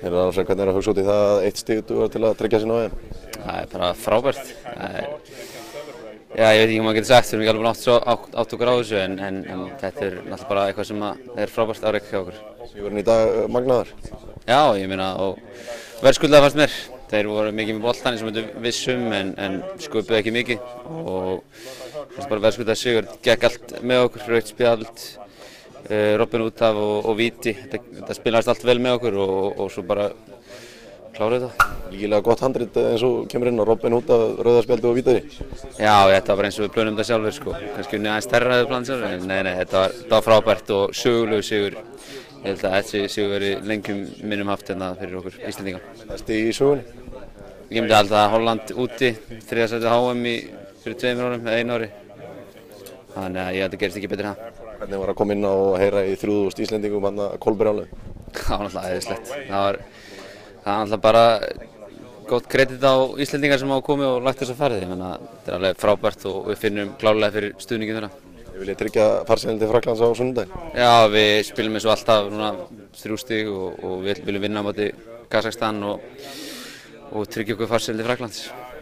Hvernig að hugsa út í það að 1 stig dugar til að tryggja sig á EM? Það bara frábært. Já, ég veit ekki maður getur sagt, við erum ekki alveg búin átt okkur á þessu en þetta náttúrulega bara eitthvað sem frábært afrek hjá okkur. Sigurinn í dag magnaður? Já, ég meina og verðskuldað fannst mér. Þeir voru mikið með boltann eins og myndu vissum en sköpuðu ekki mikið og fannst bara verðskuldað sigur. Gekk allt með okkur, rautt spjald, Robben út af og víti. Þetta spilaðist allt vel með okkur og svo bara kláruðu þetta. Líkilega gott handrit eins og kemur inn á Robben út af rauða spjaldi og víti. Já, þetta var bara eins og við plönum þetta sjálfur sko. Kannski unnið aðeins stærra hefur planið sjálfur en nei, þetta var frábært og sögulegu sigur. Ég held að þessi sigur verið lengjum minnum haft hérna fyrir okkur Íslendinga. Besti í sögunni? Ég myndi halda að Holland úti, 3. sæti HM fyrir 2 árum eða 1 ári. Þannig að ég held að gerist ekki betur en það. Hvernig var að koma inn á og heyra í 3000 Íslendingum hann að Kolbrjálu? Það var náttúrulega æðislegt. Það var náttúrulega bara gott kredit á Íslendingar sem hafa komið og lagt þessa ferð. Ég menna, þetta er alveg frábært og við finnum klárlega fyrir stuðningin þeirra. Vil ég tryggja farseðilinn til Frakklands á sunnudaginn? Já, við spilum eins og alltaf núna 3 stig og við viljum vinna á móti Kazakstan og tryggja okkur farseðil til Frakklands.